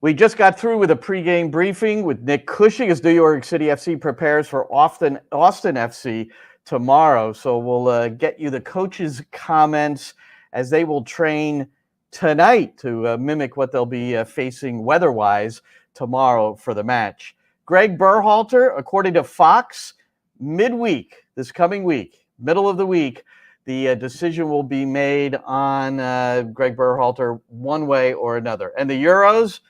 We just got through with a pregame briefing with Nick Cushing as New York City FC prepares for Austin FC tomorrow. So we'll get you the coaches' comments as they will train tonight to mimic what they'll be facing weather-wise tomorrow for the match. Greg Berhalter, according to Fox, midweek, this coming week, middle of the week, the decision will be made on Greg Berhalter one way or another. And the Euros,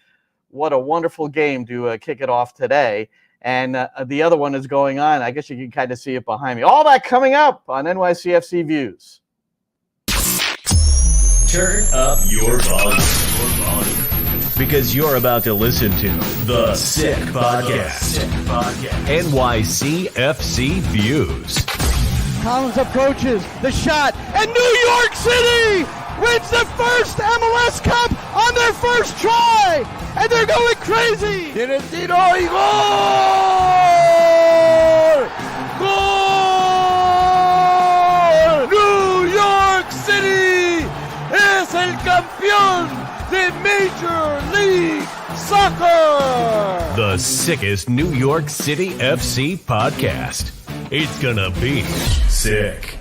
what a wonderful game to kick it off today. And the other one is going on. I guess you can kind of see it behind me. All that coming up on NYCFC Views. Turn up your volume. Because you're about to listen to The Sick Podcast. NYCFC Views. Collins approaches the shot, and New York City wins the first MLS Cup on their first try, and they're going crazy. Tiene el tiro y gol! Gol! New York City es el campeón de Major League Soccer. The sickest New York City FC podcast. It's gonna be sick.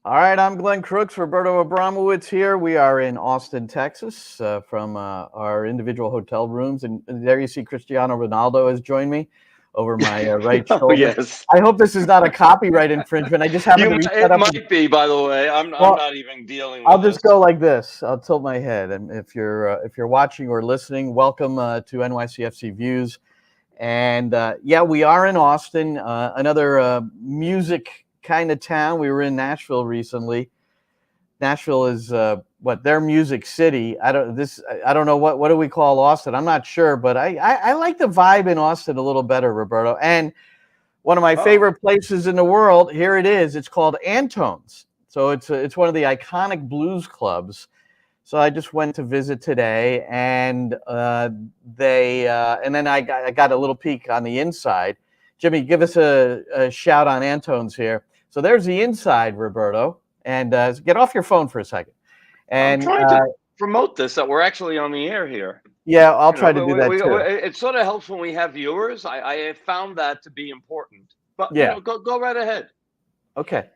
All right, I'm Glenn Crooks, Roberto Abramowitz here. We are in Austin, Texas, from our individual hotel rooms. And there you see Cristiano Ronaldo has joined me over my right shoulder. Oh, yes. I hope this is not a copyright infringement. I just haven't It might be, by the way. I'm not even dealing with I'll just go like this. I'll tilt my head. And if you're watching or listening, welcome to NYCFC Views. And we are in Austin, another music kind of town. We were in Nashville recently. Nashville is their music city. I don't know what do we call Austin. I'm not sure, but I like the vibe in Austin a little better, Roberto. And one of my favorite places in the world, here it is. It's called Antone's. So it's one of the iconic blues clubs. So I just went to visit today, and and then I got a little peek on the inside. Jimmy, give us a shout on Antone's here. So there's the inside, Roberto, and get off your phone for a second. And I'm trying to promote this, that we're actually on the air here. Yeah, I'll try to do that too. It sort of helps when we have viewers. I have found that to be important. But go right ahead. Okay.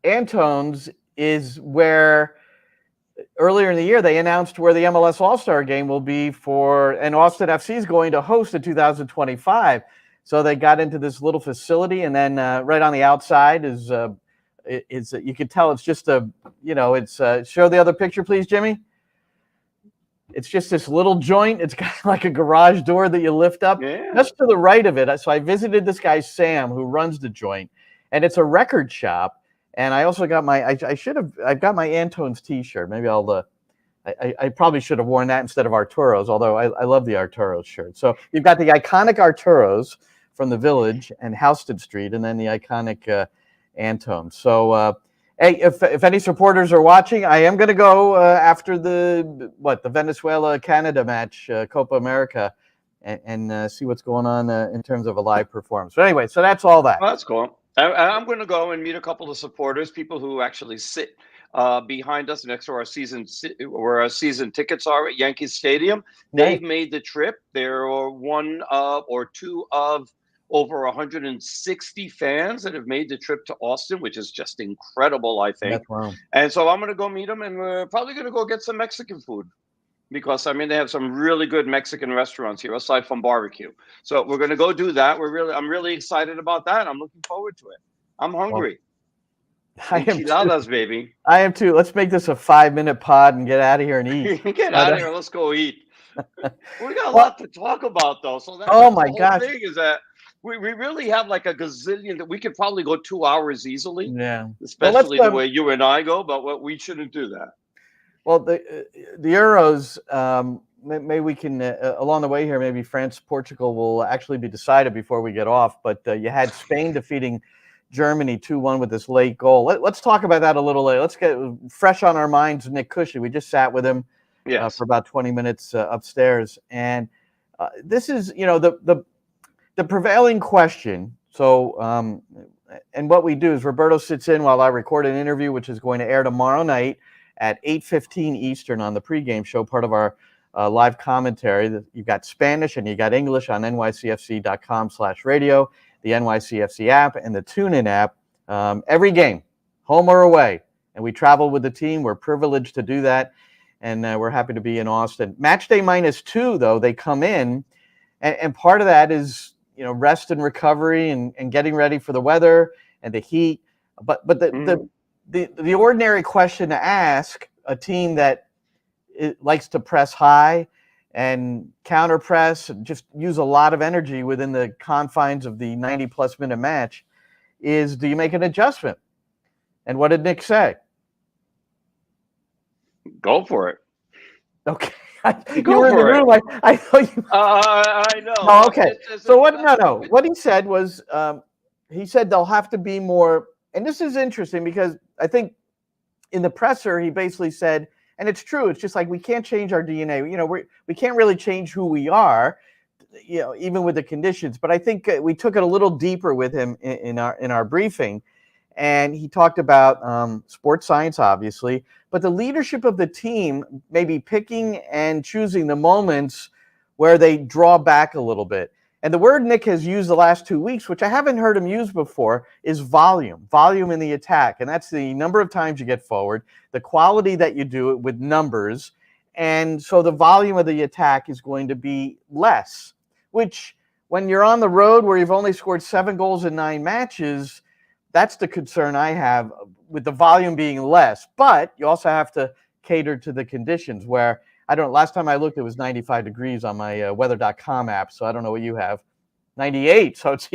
Antone's is where earlier in the year they announced where the MLS All-Star Game will be and Austin FC is going to host in 2025. So they got into this little facility, and then right on the outside is you can tell it's just show the other picture, please, Jimmy. It's just this little joint. It's got like a garage door that you lift up. Yeah. Just to the right of it. So I visited this guy, Sam, who runs the joint, and it's a record shop. And I also got I've got my Antone's t-shirt. Maybe I probably should have worn that instead of Arturo's, although I love the Arturo's shirt. So you've got the iconic Arturo's from the Village and Houston Street, and then the iconic Antone's. So, hey, if any supporters are watching, I am going to go after the Venezuela-Canada match, Copa America, and see what's going on in terms of a live performance. But anyway, so that's all that. Well, that's cool. I'm going to go and meet a couple of supporters, people who actually sit behind us next to our season, where our season tickets are at Yankee Stadium. They've made the trip. There are one or two of over 160 fans that have made the trip to Austin, which is just incredible, I think. Wow. And so I'm going to go meet them, and we're probably going to go get some Mexican food. Because, they have some really good Mexican restaurants here, aside from barbecue. So we're going to go do that. I'm really excited about that. I'm looking forward to it. I'm hungry. I am Enchiladas, baby. I am too. Let's make this a 5-minute pod and get out of here and eat. Get out of here. Let's go eat. We got a lot to talk about, though. So that's my gosh. thing is that we really have like a gazillion that we could probably go 2 hours easily. Yeah. Especially the way you and I go, but we shouldn't do that. Well, the Euros, maybe we can, along the way here, maybe France, Portugal will actually be decided before we get off. But you had Spain defeating Germany 2-1 with this late goal. Let's talk about that a little later. Let's get fresh on our minds Nick Cushing. We just sat with him for about 20 minutes upstairs. And this is, the prevailing question. So, and what we do is Roberto sits in while I record an interview, which is going to air tomorrow night at 8:15 Eastern on the pregame show, part of our live commentary. You've got Spanish and you got English on nycfc.com/radio, the NYCFC app, and the TuneIn app. Every game, home or away. And we travel with the team. We're privileged to do that. And we're happy to be in Austin. Match day -2, though, they come in. And part of that is, rest and recovery and getting ready for the weather and the heat. But the ordinary question to ask a team that likes to press high and counter press and just use a lot of energy within the confines of the 90-plus minute match is, do you make an adjustment? And what did Nick say? Go for it. Okay. You were in the room. I thought you. I know. Oh, okay. So what? No. What he said was, he said they'll have to be more. And this is interesting because I think in the presser he basically said, and it's true. It's just like we can't change our DNA. We can't really change who we are, even with the conditions. But I think we took it a little deeper with him in our briefing. And he talked about sports science, obviously, but the leadership of the team maybe picking and choosing the moments where they draw back a little bit. And the word Nick has used the last 2 weeks, which I haven't heard him use before, is volume in the attack. And that's the number of times you get forward, the quality that you do it with numbers. And so the volume of the attack is going to be less, which when you're on the road where you've only scored 7 goals in 9 matches, that's the concern I have with the volume being less. But you also have to cater to the conditions where, last time I looked, it was 95 degrees on my weather.com app. So I don't know what you have. 98. So it's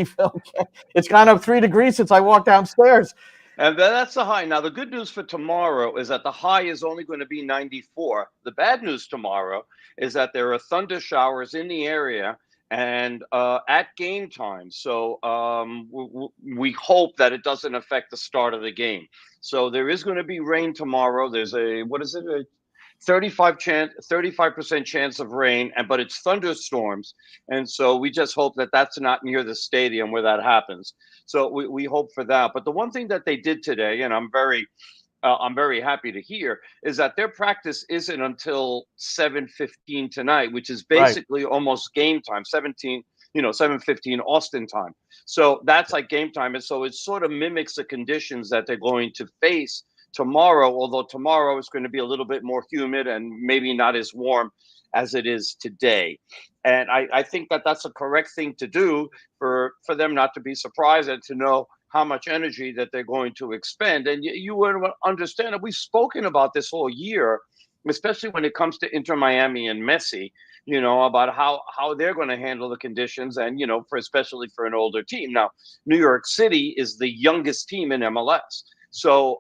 gone up 3 degrees since I walked downstairs. And that's the high. Now, the good news for tomorrow is that the high is only going to be 94. The bad news tomorrow is that there are thunder showers in the area and at game time. So we hope that it doesn't affect the start of the game. So there is going to be rain tomorrow. There's a 35% chance of rain, but it's thunderstorms. And so we just hope that that's not near the stadium where that happens. So we hope for that. But the one thing that they did today, and I'm very happy to hear, is that their practice isn't until 7:15 tonight, which is basically almost game time, 7:15 Austin time. So that's like game time. And so it sort of mimics the conditions that they're going to face tomorrow, although tomorrow is going to be a little bit more humid and maybe not as warm as it is today. And I think that that's a correct thing to do for them not to be surprised and to know how much energy that they're going to expend. And you would understand that we've spoken about this whole year, especially when it comes to Inter Miami and Messi, about how they're going to handle the conditions and, especially for an older team. Now, New York City is the youngest team in MLS. So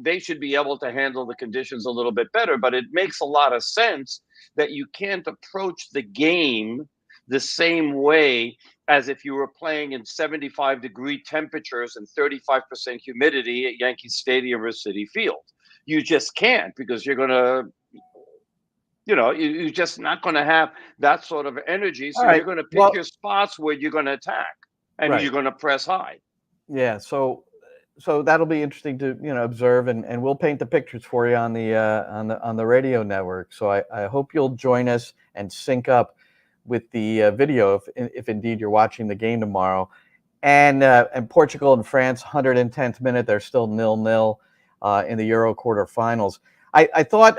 they should be able to handle the conditions a little bit better. But it makes a lot of sense that you can't approach the game the same way as if you were playing in 75-degree temperatures and 35% humidity at Yankee Stadium or Citi Field. You just can't, because you're going to, you're just not going to have that sort of energy. So you're going to pick your spots where you're going to attack and you're going to press high. Yeah. So that'll be interesting to observe, and we'll paint the pictures for you on the radio network. So I hope you'll join us and sync up with the video if indeed you're watching the game tomorrow. And Portugal and France, 110th minute, they're still 0-0 in the Euro quarterfinals. I thought,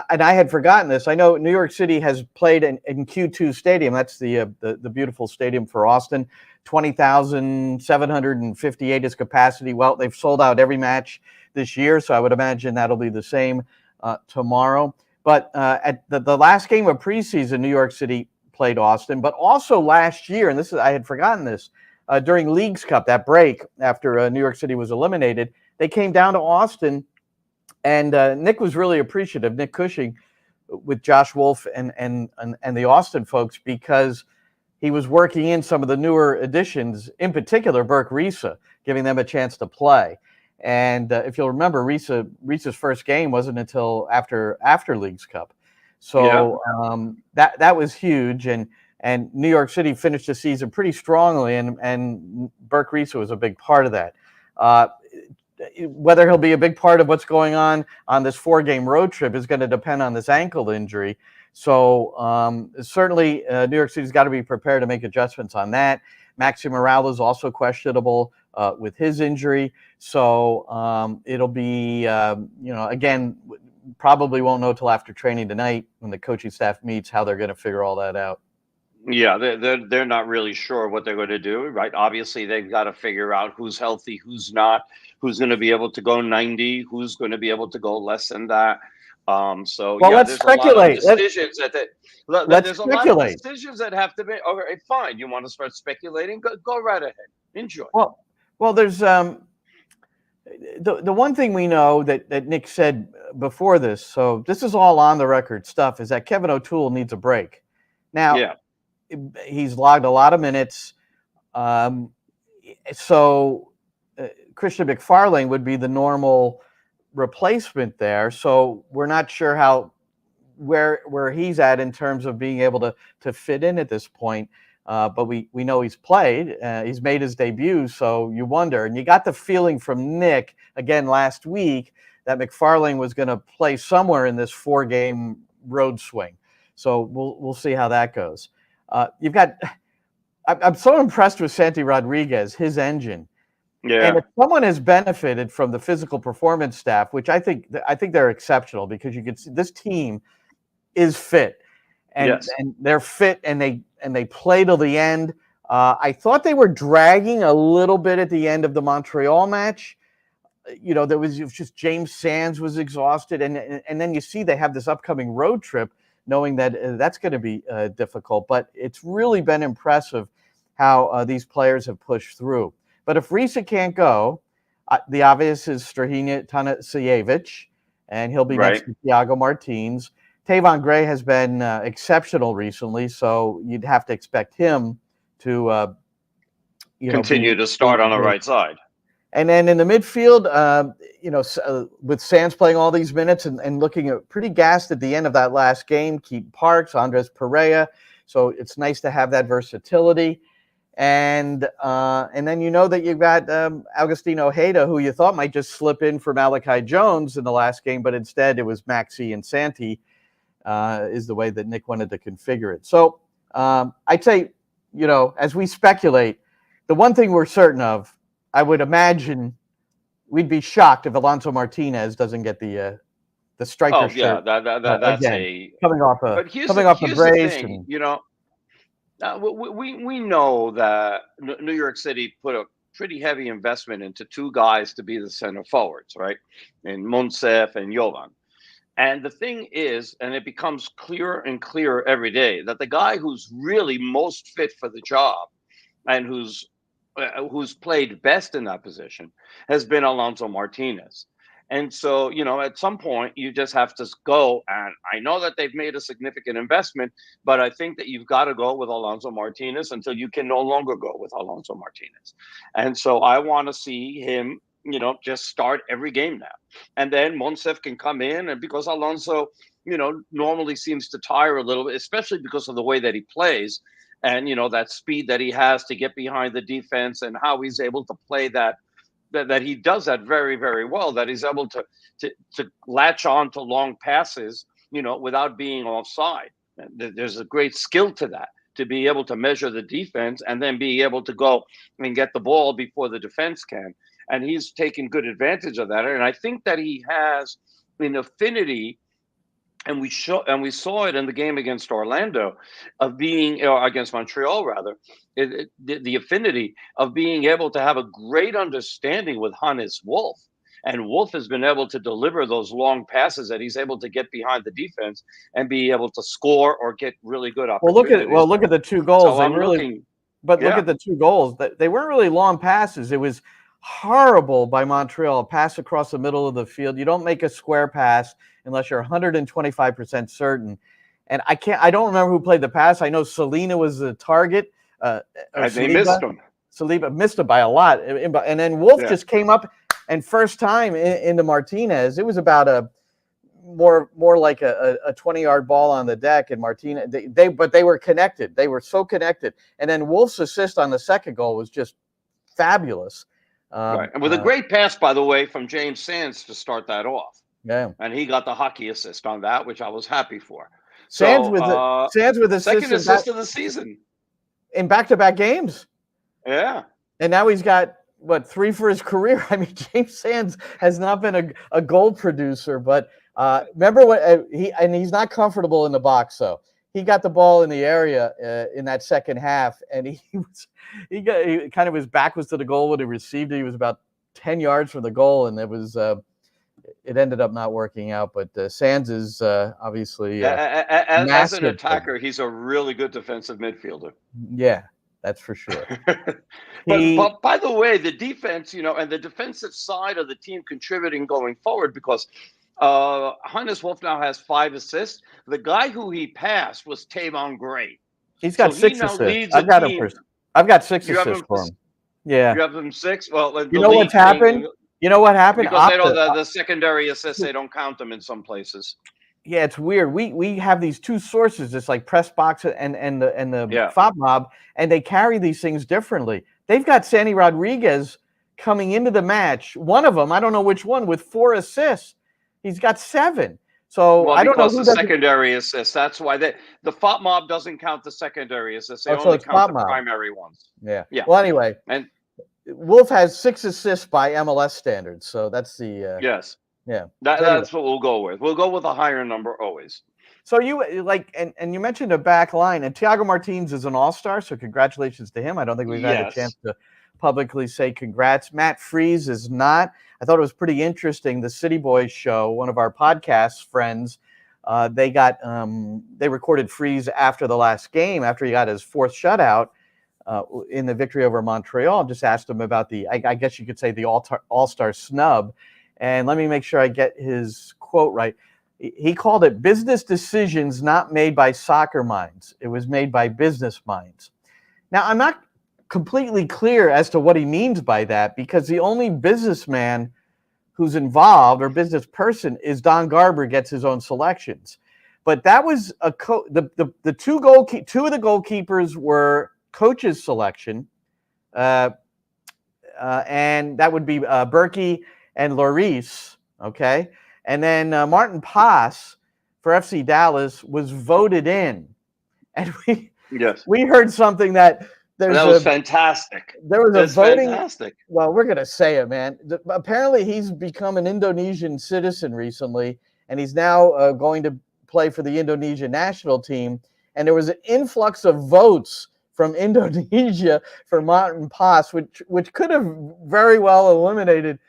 and I had forgotten this, I know New York City has played in Q2 Stadium. That's the beautiful stadium for Austin. 20,758 is capacity. Well, they've sold out every match this year, so I would imagine that'll be the same tomorrow. But at the last game of preseason, New York City played Austin, but also last year, and I had forgotten this, during Leagues Cup, that break after New York City was eliminated, they came down to Austin, and Nick was really appreciative, Nick Cushing, with Josh Wolf and the Austin folks, because he was working in some of the newer additions, in particular Burke Risa, giving them a chance to play. And if you'll remember, Risa's first game wasn't until after Leagues Cup. So that was huge. And New York City finished the season pretty strongly, and Burke Risa was a big part of that. whether he'll be a big part of what's going on this 4-game road trip is going to depend on this ankle injury. So certainly New York City's got to be prepared to make adjustments on that. Maxi Morales is also questionable with his injury. So it'll be, again, probably won't know till after training tonight when the coaching staff meets how they're going to figure all that out. Yeah, they're not really sure what they're going to do, right? Obviously, they've got to figure out who's healthy, who's not, who's going to be able to go 90, who's going to be able to go less than that. Let's speculate. There's a lot of decisions that have to be. Okay, fine. You want to start speculating? Go right ahead. Enjoy. Well, there's the one thing we know that Nick said before this. So this is all on the record stuff. Is that Kevin O'Toole needs a break. Now, yeah. He's logged a lot of minutes. So Christian McFarlane would be the normal replacement there. So we're not sure where he's at in terms of being able to fit in at this point. But we know he's played. He's made his debut. So you wonder. And you got the feeling from Nick, again, last week, that McFarlane was going to play somewhere in this 4-game road swing. So we'll see how that goes. I'm so impressed with Santi Rodriguez, his engine. Yeah. And if someone has benefited from the physical performance staff, which I think they're exceptional, because you can see this team is fit, and they're fit, and they play till the end. I thought they were dragging a little bit at the end of the Montreal match. There was just James Sands was exhausted, and then you see they have this upcoming road trip, knowing that that's going to be difficult. But it's really been impressive how these players have pushed through. But if Risa can't go, the obvious is Strahinja Tanasijevic, and he'll be next to Thiago Martins. Tavon Gray has been exceptional recently, so you'd have to expect him to continue to start on the right side. And then in the midfield, with Sands playing all these minutes and looking pretty gassed at the end of that last game, Keaton Parks, Andres Pereira. So it's nice to have that versatility. And then that you've got Agustin Ojeda, who you thought might just slip in for Malachi Jones in the last game, but instead it was Maxi and Santi is the way that Nick wanted to configure it. So I'd say, as we speculate, the one thing we're certain of, I would imagine we'd be shocked if Alonso Martinez doesn't get the striker shirt. That's again, coming off a brace. We know that New York City put a pretty heavy investment into 2 guys to be the center forwards, right? In Monsef and Jovan. And the thing is, and it becomes clearer and clearer every day, that the guy who's really most fit for the job and who's played best in that position has been Alonso Martinez. And so, at some point you just have to go, and I know that they've made a significant investment, but I think that you've got to go with Alonso Martinez until you can no longer go with Alonso Martinez. And so I want to see him, just start every game now. And then Monsef can come in, and because Alonso, normally seems to tire a little bit, especially because of the way that he plays. And, that speed that he has to get behind the defense, and how he's able to play that he does that very, very well, that he's able to latch on to long passes, without being offside. There's a great skill to that, to be able to measure the defense and then be able to go and get the ball before the defense can. And he's taken good advantage of that. And I think that he has an affinity, and we saw it in the game against Orlando, of being, or against Montreal rather, the affinity of being able to have a great understanding with Hannes Wolf. And Wolf has been able to deliver those long passes that he's able to get behind the defense and be able to score or get really good opportunities. Look at the 2 goals. So look at the 2 goals. They weren't really long passes. It was horrible by Montreal. Pass across the middle of the field. You don't make a square pass unless you're 125% certain. And I don't remember who played the pass. I know Selena was the target. They missed him. Saliba missed him by a lot. And then Wolf just came up, and first time into Martinez, it was about a more like a 20-yard ball on the deck, and Martinez, but they were connected. They were so connected. And then Wolf's assist on the second goal was just fabulous. Right. And with a great pass, by the way, from James Sands to start that off. Yeah. And he got the hockey assist on that, which I was happy for. Sands So, with the second assist of the season in back-to-back games. Yeah. And now he's got, 3 for his career. I mean, James Sands has not been a goal producer, but remember what he's not comfortable in the box, though. He got the ball in the area in that second half, and he kind of his back was to the goal when he received it. He was about 10 yards from the goal, and it ended up not working out. But Sands is obviously as an attacker, he's a really good defensive midfielder. Yeah, that's for sure. But by the way, the defense, and the defensive side of the team contributing going forward, because Hannes Wolf now has 5 assists. The guy who he passed was Tavon Gray. He's got 6 assists. I've got 6 assists for him. Yeah. You have them 6? Well, you know what's happened? You know what happened? Because they don't, the secondary assists, they don't count them in some places. Yeah, it's weird. We have these 2 sources, it's like Press Box and the Fob Mob, and they carry these things differently. They've got Sandy Rodriguez coming into the match. One of them, I don't know which one, with 4 assists. He's got 7. So I don't know who the secondary assists. That's why the Fob Mob doesn't count the secondary assists. They only count the primary ones. Yeah. Well, anyway, and Wolf has 6 assists by MLS standards. So that's the yes. Yeah. That's what we'll go with. We'll go with a higher number always. So you and you mentioned a back line, and Thiago Martins is an all-star, so congratulations to him. I don't think we've had a chance to publicly say congrats. Matt Freese is not. I thought it was pretty interesting. The City Boys show, one of our podcast friends, they recorded Freese after the last game, after he got his 4th shutout in the victory over Montreal, and just asked him about I guess you could say the all-star snub. And let me make sure I get his quote right. He called it business decisions not made by soccer minds. It was made by business minds. Now, I'm not completely clear as to what he means by that, because the only businessman who's involved, or business person, is Don Garber, gets his own selections. But that was the 2 of the goalkeepers were coach's selection, and that would be Berkey and Lloris, okay? And then Martin Paz for FC Dallas was voted in. And we heard something that was fantastic. There was a voting. Fantastic. Well, we're going to say it, man. Apparently, he's become an Indonesian citizen recently, and he's now going to play for the Indonesian national team. And there was an influx of votes from Indonesia for Martin Paz, which could have very well eliminated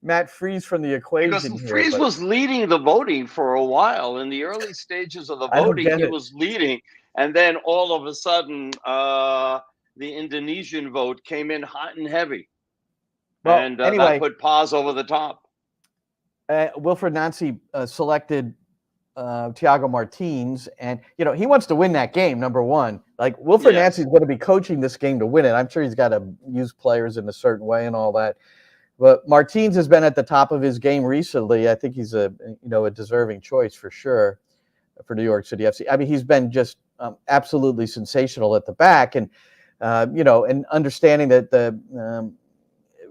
Matt Freese from the equation. Because Freese was leading the voting for a while. In the early stages of the voting, he was leading. And then all of a sudden, the Indonesian vote came in hot and heavy. Well, and that put Paz over the top. Wilfried Nancy selected Thiago Martins. And, he wants to win that game, number one. Like, Wilfried Nancy is going to be coaching this game to win it. I'm sure he's got to use players in a certain way and all that. But Martins has been at the top of his game recently. I think he's a deserving choice for sure for New York City FC. I mean, he's been just absolutely sensational at the back, and and understanding that the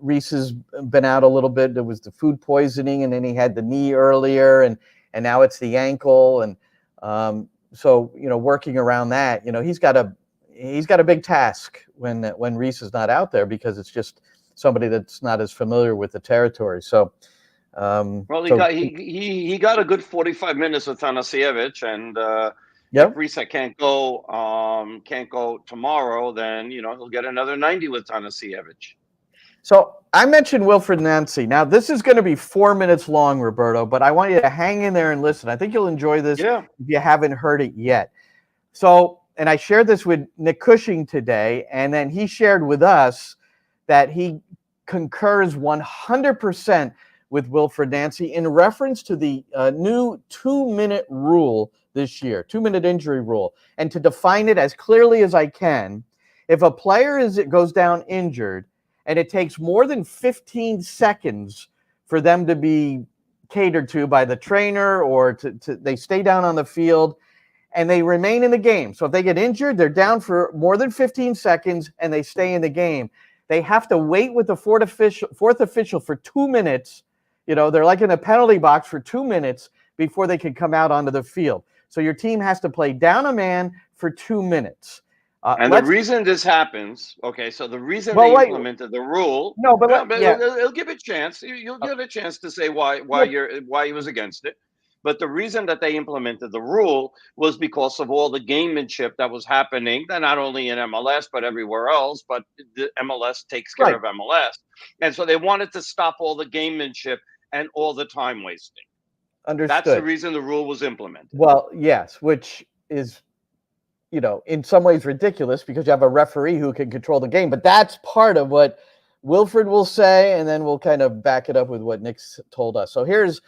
Reese has been out a little bit. There was the food poisoning, and then he had the knee earlier, and now it's the ankle, and so working around that, he's got a big task when Reese is not out there, because it's just somebody that's not as familiar with the territory. So, he got a good 45 minutes with Tanasiewicz, and if Reese can't go tomorrow, then he'll get another 90 with Tanasiewicz. So I mentioned Wilfried Nancy. Now this is going to be 4 minutes long, Roberto, but I want you to hang in there and listen. I think you'll enjoy this if you haven't heard it yet. So, and I shared this with Nick Cushing today, and then he shared with us that he concurs 100% with Wilfried Nancy in reference to the new 2-minute rule this year, 2-minute injury rule. And to define it as clearly as I can, if a player goes down injured and it takes more than 15 seconds for them to be catered to by the trainer, or they stay down on the field and they remain in the game. So if they get injured, they're down for more than 15 seconds and they stay in the game. They have to wait with the fourth official for 2 minutes. They're like in a penalty box for 2 minutes before they can come out onto the field. So your team has to play down a man for 2 minutes. And the reason this happens, so the reason they implemented the rule, it'll give it a chance. You'll get a chance to say why he was against it. But the reason that they implemented the rule was because of all the gamemanship that was happening, not only in MLS, but everywhere else. But the MLS takes care of MLS. And so they wanted to stop all the gamemanship and all the time wasting. Understood. That's the reason the rule was implemented. Well, yes, which is, in some ways ridiculous because you have a referee who can control the game. But that's part of what Wilfried will say, and then we'll kind of back it up with what Nick's told us. So here's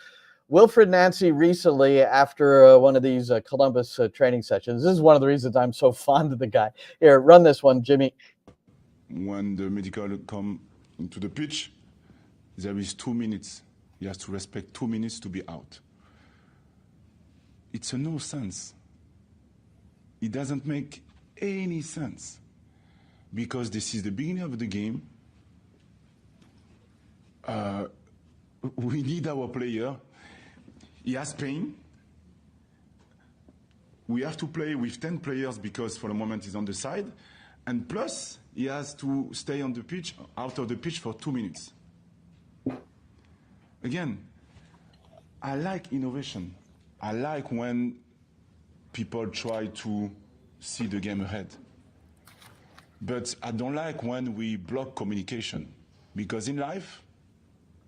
Wilfried Nancy recently after one of these Columbus training sessions. This is one of the reasons I'm so fond of the guy. Here, run this one, Jimmy. When the medical come into the pitch, there is 2 minutes. He has to respect 2 minutes to be out. It's a no sense. It doesn't make any sense because this is the beginning of the game. We need our player. He has pain. We have to play with 10 players because for the moment he's on the side. And plus, he has to stay on the pitch, out of the pitch for 2 minutes. Again, I like innovation. I like when people try to see the game ahead. But I don't like when we block communication. Because in life,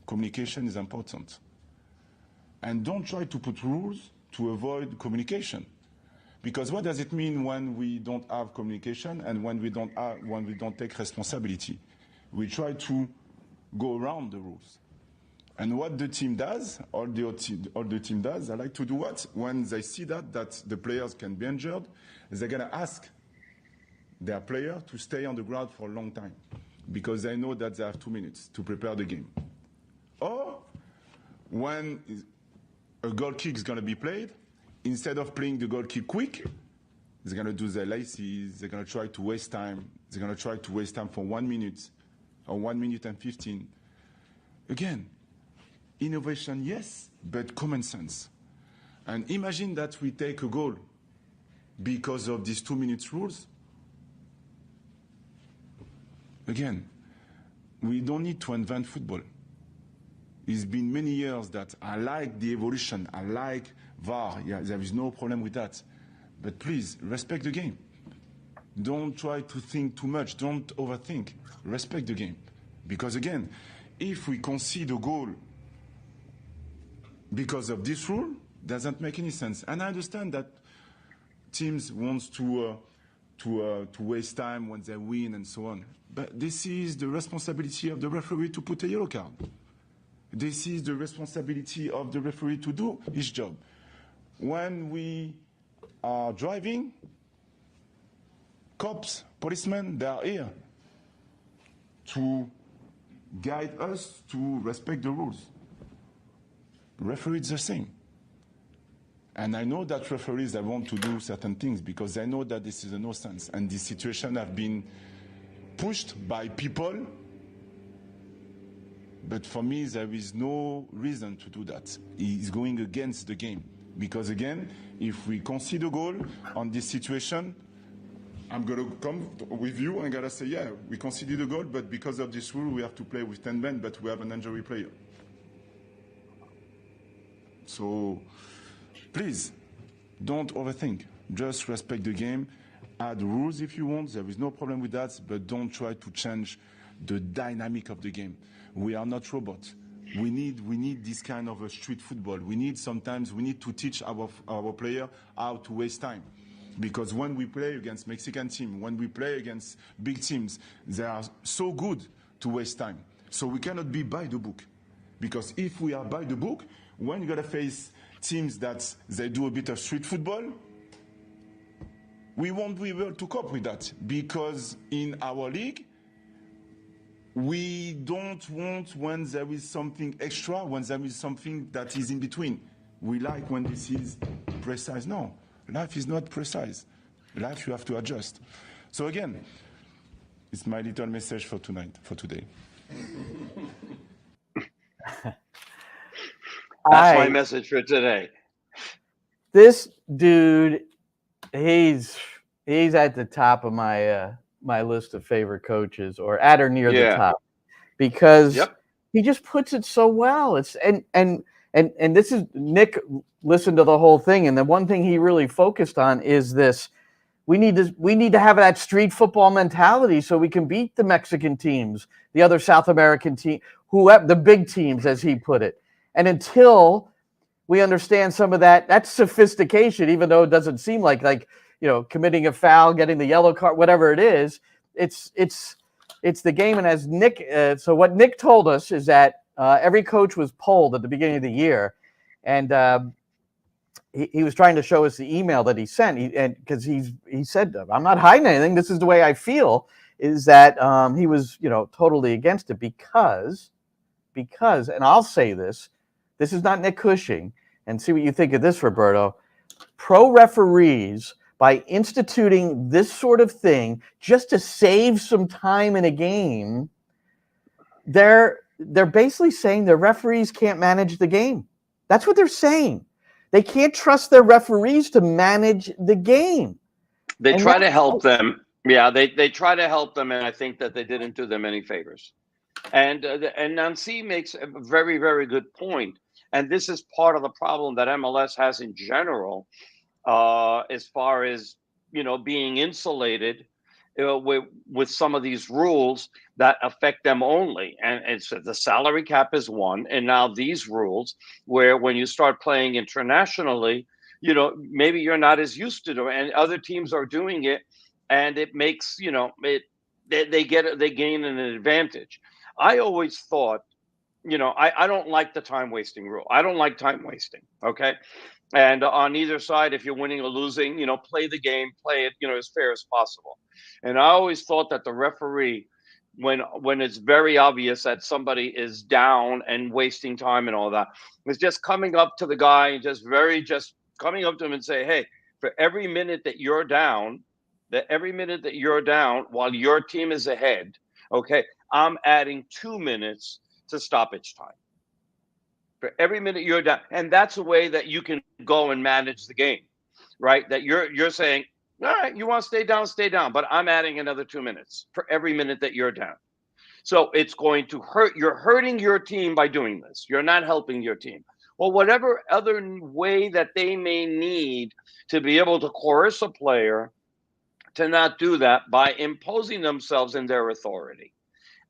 communication is important. And don't try to put rules to avoid communication. Because what does it mean when we don't have communication and when we don't take responsibility? We try to go around the rules. And what the team does, all the team does, I like to do what? When they see that the players can be injured, they're going to ask their player to stay on the ground for a long time because they know that they have 2 minutes to prepare the game. Or when a goal kick is going to be played, instead of playing the goal kick quick, they're going to do their laces, they're going to try to waste time. They're going to try to waste time for 1 minute or 1 minute and 15. Again, innovation, yes, but common sense. And imagine that we take a goal because of these 2 minutes rules. Again, we don't need to invent football. It's been many years that I like the evolution. I like VAR. Yeah, there is no problem with that. But please, respect the game. Don't try to think too much. Don't overthink. Respect the game. Because again, if we concede a goal because of this rule, doesn't make any sense. And I understand that teams want to waste time when they win and so on. But this is the responsibility of the referee to put a yellow card. This is the responsibility of the referee to do his job. When we are driving, cops, policemen, they are here to guide us to respect the rules. Referee is the same. And I know that referees that want to do certain things because they know that this is a no sense. And this situation have been pushed by people. But for me, there is no reason to do that. It's going against the game. Because again, if we concede a goal on this situation, I'm going to come with you and I'm going to say, yeah, we conceded a goal, but because of this rule, we have to play with 10 men, but we have an injury player. So please, don't overthink. Just respect the game. Add rules if you want. There is no problem with that, but don't try to change the dynamic of the game. We are not robots. We need this kind of a street football. Sometimes we need to teach our player how to waste time. Because when we play against Mexican team, when we play against big teams, they are so good to waste time. So we cannot be by the book. Because if we are by the book, when you're going to face teams that they do a bit of street football, we won't be able to cope with that. Because in our league, we don't want when there is something extra, when there is something that is in between. We like when this is precise. No, life is not precise. Life you have to adjust. So again, It's my little message for today. That's my message for today. This dude, he's at the top of my list of favorite coaches, or at or near the top, because he just puts it so well. It's and this is, Nick listened to the whole thing, and the one thing he really focused on is this: we need to have that street football mentality so we can beat the Mexican teams, the other South American team, the big teams, as he put it. And until we understand some of that's sophistication, even though it doesn't seem like committing a foul, getting the yellow card, whatever it is, it's the game. And as Nick, so what Nick told us is that every coach was polled at the beginning of the year, and he was trying to show us the email that he sent, because he said, I'm not hiding anything. This is the way I feel. Is that he was totally against it because, and I'll say this is not Nick Cushing, and see what you think of this, Roberto. Pro referees, by instituting this sort of thing just to save some time in a game, they're basically saying the referees can't manage the game. That's what they're saying. They can't trust their referees to manage the game. They try to help them. Yeah, they try to help them, and I think that they didn't do them any favors. And Nancy makes a very, very good point. And this is part of the problem that MLS has in general, as far as being insulated with some of these rules that affect them only. And it's the salary cap is one, and now these rules where when you start playing internationally, maybe you're not as used to it, and other teams are doing it, and it makes they gain an advantage. I always thought, I don't like the time wasting rule. I don't like time wasting. Okay. And on either side, if you're winning or losing, play the game, play it, as fair as possible. And I always thought that the referee, when it's very obvious that somebody is down and wasting time and all that, is just coming up to the guy and just coming up to him and say, hey, for every minute that you're down, while your team is ahead, okay, I'm adding 2 minutes to stoppage time. For every minute you're down. And that's a way that you can go and manage the game, right? That you're saying, all right, you want to stay down, but I'm adding another 2 minutes for every minute that you're down. So it's going to hurt. You're hurting your team by doing this. You're not helping your team. Well, whatever other way that they may need to be able to coerce a player to not do that by imposing themselves in their authority.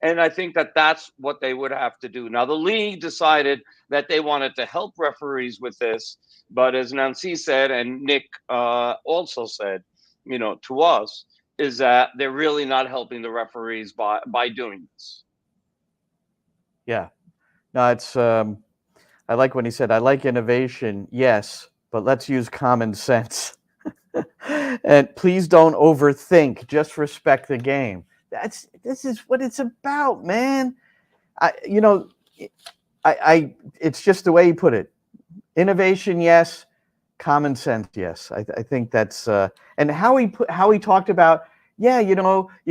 And I think that that's what they would have to do. Now, the league decided that they wanted to help referees with this. But as Nancy said, and Nick also said, to us, is that they're really not helping the referees by doing this. Yeah. No, it's I like when he said, I like innovation, yes, but let's use common sense. And please don't overthink, just respect the game. This is what it's about, man. It's just the way he put it. Innovation, yes. Common sense, yes. I think that's and how he talked about, you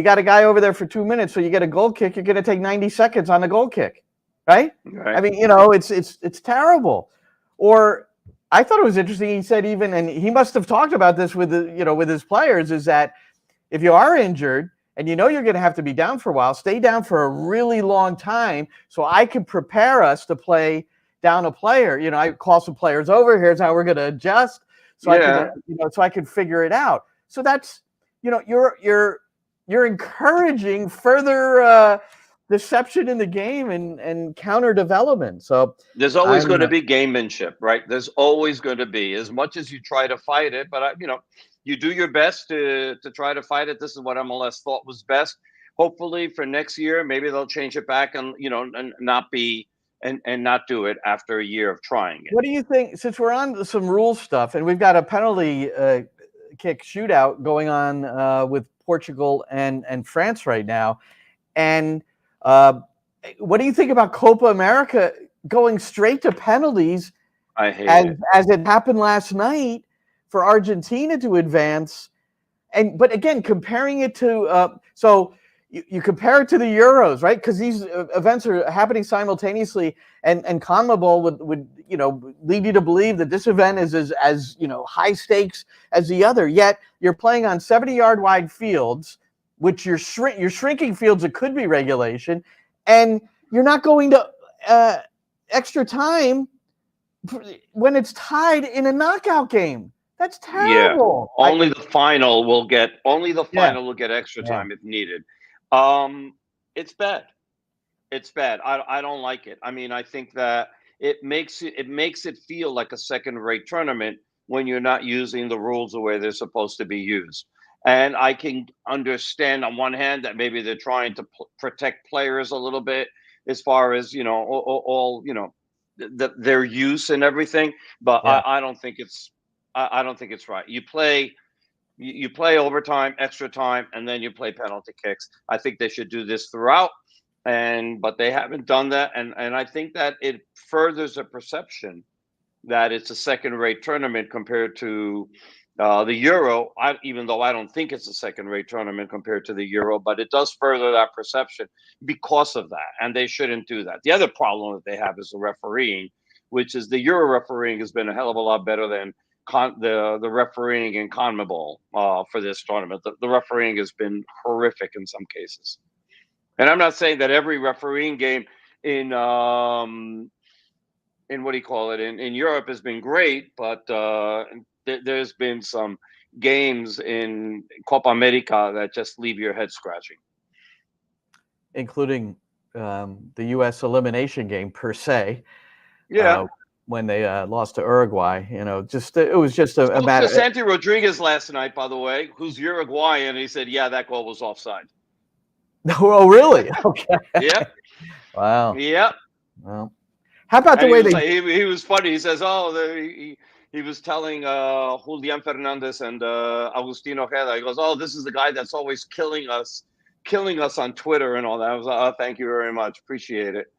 got a guy over there for 2 minutes, so you get a goal kick. You're going to take 90 seconds on the goal kick, right? I mean, it's terrible. Or I thought it was interesting. He said even, and he must have talked about this with with his players, is that if you are injured, and you're going to have to be down for a while, stay down for a really long time so I can prepare us to play down a player. I call some players over. Here's how we're going to adjust so I can figure it out. So that's, you're encouraging further deception in the game and counter development. So there's always going to be gamemanship, right? There's always going to be, as much as you try to fight it, but you do your best to try to fight it. This is what MLS thought was best. Hopefully for next year, maybe they'll change it back and and not be and not do it after a year of trying it. What do you think? Since we're on some rule stuff, and we've got a penalty kick shootout going on with Portugal and France right now, and what do you think about Copa America going straight to penalties? I hate it. As it happened last night for Argentina to advance. But again, comparing it to, so you compare it to the Euros, right? Because these events are happening simultaneously, and CONMEBOL would lead you to believe that this event is as high stakes as the other. Yet you're playing on 70-yard wide fields, which you're shrinking fields that could be regulation, and you're not going to extra time when it's tied in a knockout game. That's terrible. Yeah. Only the final will get extra time if needed. It's bad. It's bad. I don't like it. I mean, I think that it makes it feel like a second-rate tournament when you're not using the rules the way they're supposed to be used. And I can understand on one hand that maybe they're trying to protect players a little bit as far as their use and everything. But I don't think it's right. You play overtime, extra time, and then you play penalty kicks. I think they should do this throughout, but they haven't done that, and I think that it furthers a perception that it's a second-rate tournament compared to the Euro. Even though I don't think it's a second-rate tournament compared to the Euro, but it does further that perception because of that, and they shouldn't do that. The other problem that they have is the refereeing, which is the Euro refereeing has been a hell of a lot better than the refereeing in CONMEBOL for this tournament. The refereeing has been horrific in some cases, and I'm not saying that every refereeing game in in Europe has been great, but there's been some games in Copa America that just leave your head scratching, including the U.S. elimination game per se. Yeah. When they lost to Uruguay, it was just a matter. Santi Rodriguez last night, by the way, who's Uruguayan, he said, "Yeah, that goal was offside." Oh, really? Okay. Yep. Wow. Yep. Well, how about the way he was funny. He says, he was telling Julian Fernandez and Agustin Ojeda. He goes, "Oh, this is the guy that's always killing us on Twitter and all that." I was like, "Oh, thank you very much, appreciate it."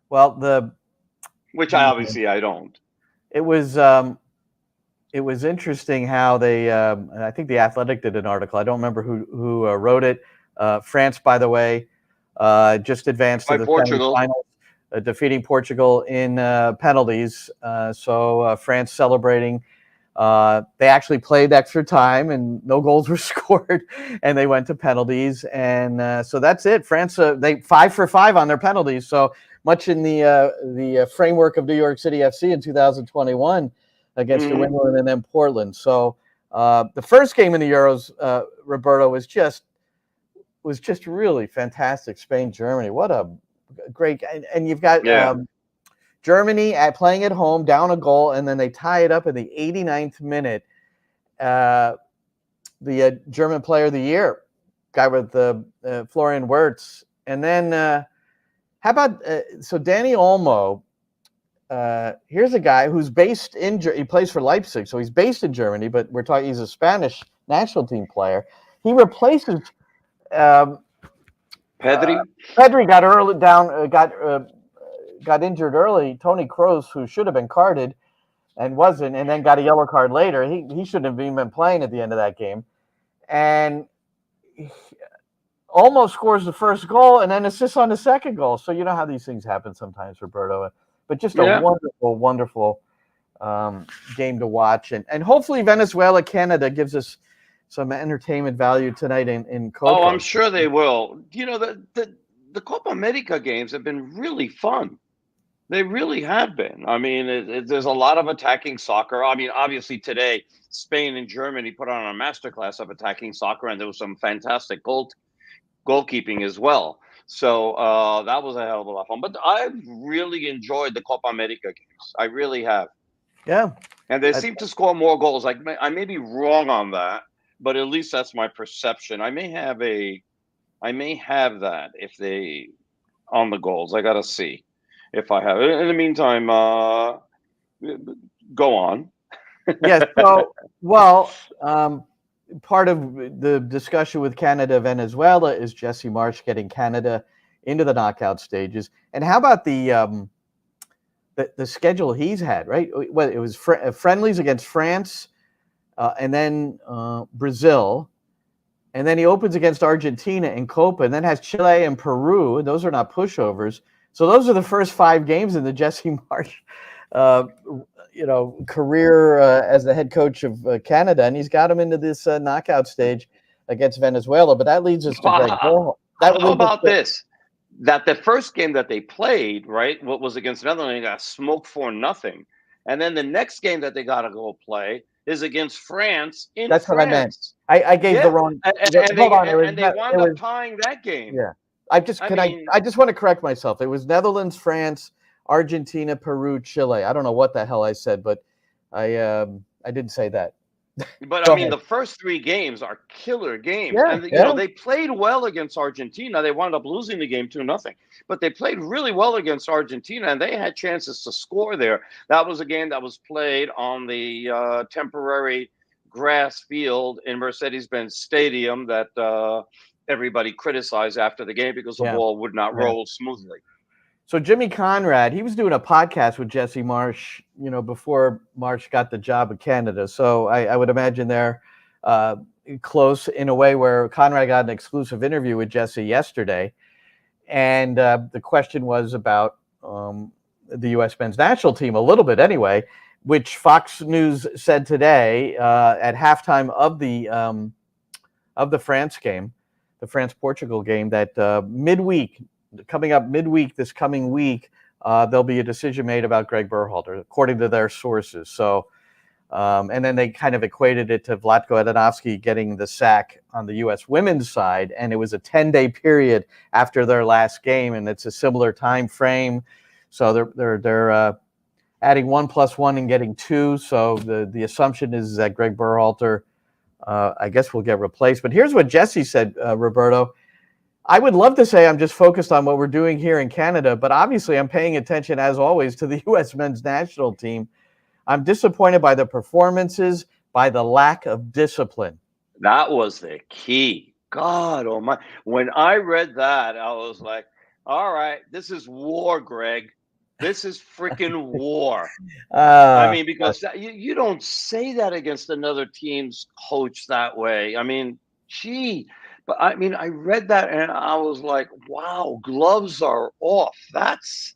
Well, which I don't. It was interesting how they. I think the Athletic did an article. I don't remember who wrote it. France, by the way, just advanced to the semifinals, defeating Portugal in penalties. So France celebrating. They actually played extra time and no goals were scored, and they went to penalties. And so that's it. France, they 5 for 5 on their penalties. So much in the framework of New York City FC in 2021 against New England and then Portland. So the first game in the Euros, Roberto, was just really fantastic. Spain, Germany, what a great, and you've got Germany playing at home, down a goal, and then they tie it up in the 89th minute. The German Player of the Year, guy with Florian Wirtz, and then. How about so Danny Olmo? Here's a guy who's based in. He plays for Leipzig, so he's based in Germany. But we're talking. He's a Spanish national team player. He replaces Pedri. Pedri got injured early. Toni Kroos, who should have been carded and wasn't, and then got a yellow card later. He shouldn't have even been playing at the end of that game, and. Almost scores the first goal and then assists on the second goal. So you know how these things happen sometimes, Roberto. But just a wonderful, wonderful game to watch. And hopefully Venezuela, Canada gives us some entertainment value tonight in Copa. Oh, I'm sure they will. The Copa America games have been really fun. They really have been. I mean, there's a lot of attacking soccer. I mean, obviously today, Spain and Germany put on a masterclass of attacking soccer, and there was some fantastic goalkeeping as well. So that was a hell of a lot of fun. But I've really enjoyed the Copa America games. I really have. Yeah. And they seem to score more goals. I may be wrong on that, but at least that's my perception. I may have that if they on the goals. I gotta see if I have it. In the meantime, go on. Yes. So part of the discussion with Canada, Venezuela is Jesse Marsch getting Canada into the knockout stages. And how about the schedule he's had, right? Well, it was friendlies against France and then Brazil. and then he opens against Argentina in Copa, and then has Chile and Peru, and those are not pushovers. So those are the first 5 games in the Jesse Marsch, career as the head coach of Canada, and he's got him into this knockout stage against Venezuela. But that leads us to Greg Berhalter. How about this? That the first game that they played, right, what was against Netherlands, they got smoked for nothing, and then the next game that they got to go play is against France in That's France. what I meant. I gave the wrong. And they wound up tying that game. Yeah, I just want to correct myself. It was Netherlands, France, Argentina, Peru, Chile. I don't know what the hell I said, but I didn't say that. But I mean, the first 3 games are killer games, and they played well against Argentina. They wound up losing the game 2-0, but they played really well against Argentina, and they had chances to score there. That was a game that was played on the temporary grass field in Mercedes-Benz Stadium that everybody criticized after the game because the ball would not roll smoothly. So Jimmy Conrad, he was doing a podcast with Jesse Marsch, before Marsch got the job in Canada. So I would imagine they're close in a way where Conrad got an exclusive interview with Jesse yesterday. And the question was about the U.S. men's national team, a little bit anyway, which Fox News said today at halftime of the France game, the France-Portugal game, that coming up midweek, this coming week, there'll be a decision made about Greg Berhalter, according to their sources. So, and then they kind of equated it to Vlatko Adanovsky getting the sack on the U.S. women's side, and it was a 10-day period after their last game, and it's a similar time frame. So they're adding 1 + 1 and getting 2. So the assumption is that Greg Berhalter, I guess, will get replaced. But here's what Jesse said, Roberto. I would love to say I'm just focused on what we're doing here in Canada, but obviously I'm paying attention, as always, to the U.S. men's national team. I'm disappointed by the performances, by the lack of discipline. That was the key. God almighty. When I read that, I was like, all right, this is war, Greg. This is freaking war. I mean, because you don't say that against another team's coach that way. I mean, gee. But I mean, I read that and I was like, wow, gloves are off. That's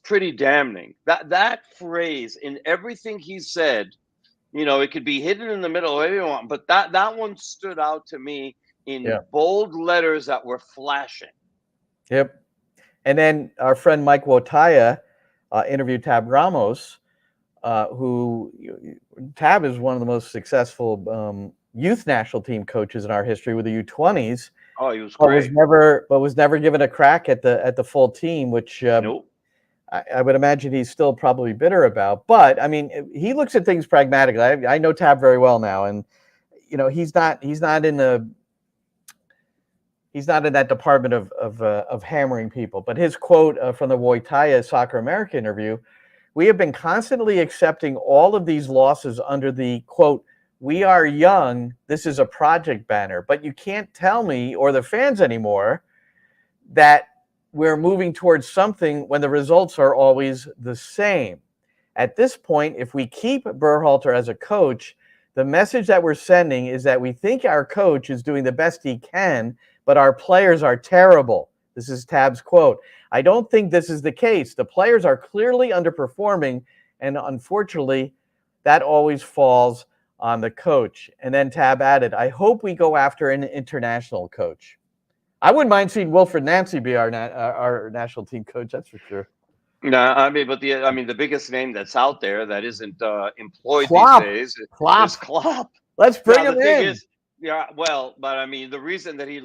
pretty damning. That phrase, in everything he said, it could be hidden in the middle, whatever you want, but that one stood out to me in bold letters that were flashing. Yep. And then our friend Mike Wotaya interviewed Tab Ramos, who Tab is one of the most successful youth national team coaches in our history with the U20s. Oh, he was great. But was never given a crack at the full team, which nope. I would imagine he's still probably bitter about. But I mean, he looks at things pragmatically. I know Tab very well now, and he's not in that department of hammering people. But his quote from the Wojtaya Soccer America interview: "We have been constantly accepting all of these losses under the quote, 'We are young, this is a project' banner, but you can't tell me or the fans anymore that we're moving towards something when the results are always the same. At this point, if we keep Berhalter as a coach, the message that we're sending is that we think our coach is doing the best he can, but our players are terrible." This is Tab's quote. "I don't think this is the case. The players are clearly underperforming, and unfortunately, that always falls on the coach." And then Tab added, "I hope we go after an international coach." I wouldn't mind seeing Wilfried Nancy be our national team coach, that's for sure. No, I mean, but the biggest name that's out there that isn't employed Klopp. These days is Klopp. Let's bring him in. But I mean, the reason that he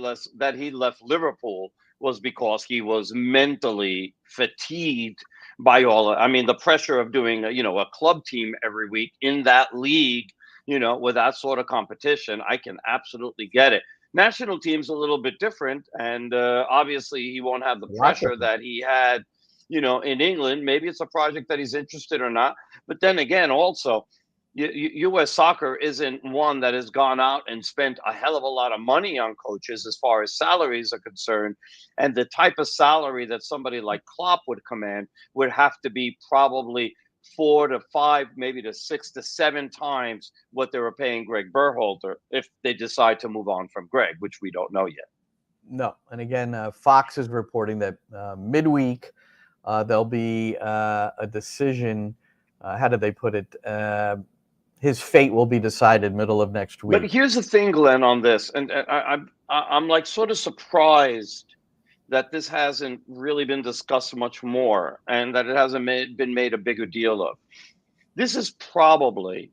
left Liverpool was because he was mentally fatigued by the pressure of doing a club team every week in that league, with that sort of competition. I can absolutely get it. National team's a little bit different, and obviously he won't have the pressure that he had, in England. Maybe it's a project that he's interested or not. But then again, also, U.S. soccer isn't one that has gone out and spent a hell of a lot of money on coaches as far as salaries are concerned. And the type of salary that somebody like Klopp would command would have to be probably 4 to 5, maybe to 6 to 7 times what they were paying Greg Berhalter if they decide to move on from Greg, which we don't know yet. No. And again, Fox is reporting that midweek there'll be a decision. How did they put it? His fate will be decided middle of next week. But here's the thing, Glenn, on this, and I'm like sort of surprised that this hasn't really been discussed much more, and that it hasn't been made a bigger deal of. This is probably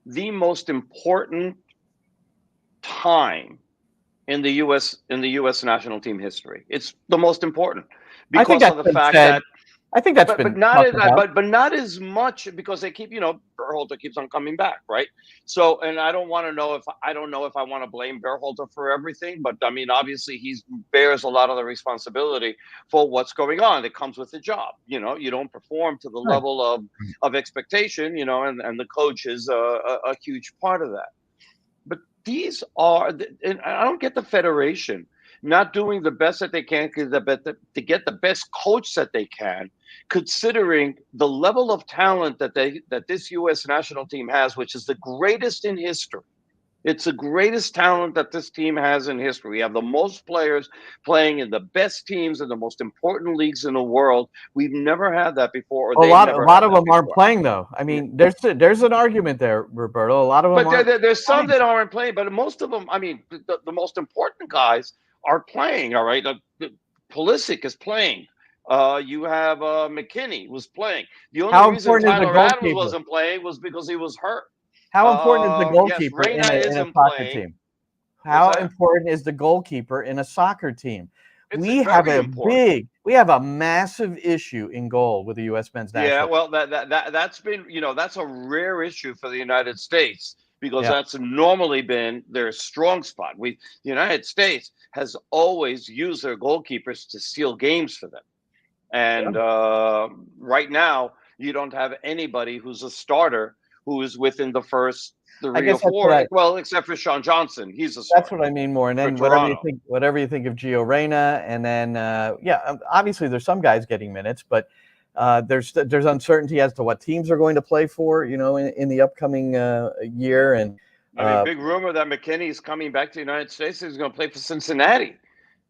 the most important time in the U.S. national team history. It's the most important because of the fact that. I think that's been but not as much, because they keep, Berhalter keeps on coming back, right? So, and I don't know if I want to blame Berhalter for everything, but I mean, obviously he bears a lot of the responsibility for what's going on. It comes with the job, you don't perform to the level of expectation, and the coach is a huge part of that. But these are, and I don't get the federation not doing the best that they can to get the best coach that they can, considering the level of talent that this U.S. national team has, which is the greatest in history. It's the greatest talent that this team has in history. We have the most players playing in the best teams in the most important leagues in the world. We've never had that before. A lot of them aren't playing, though. I mean, there's an argument there, Roberto. A lot of them, but there's some that aren't playing. But most of them, I mean, the most important guys are playing. All right, Pulisic is playing. You have McKinney was playing. The only reason Tyler Adams wasn't playing was because he was hurt. How important is the goalkeeper in a soccer team? How important is the goalkeeper in a soccer team? We have a massive issue in goal with the U.S. men's national. Yeah, well, that's been, that's a rare issue for the United States, because that's normally been their strong spot. The United States has always used their goalkeepers to steal games for them. And right now, you don't have anybody who's a starter who is within the first 3 or 4. Well, except for Sean Johnson, he's a starter. That's what I mean more. And then whatever you think of Gio Reyna, and then obviously there's some guys getting minutes, but there's uncertainty as to what teams are going to play for, in the upcoming year. And big rumor that McKinney is coming back to the United States. He's going to play for Cincinnati.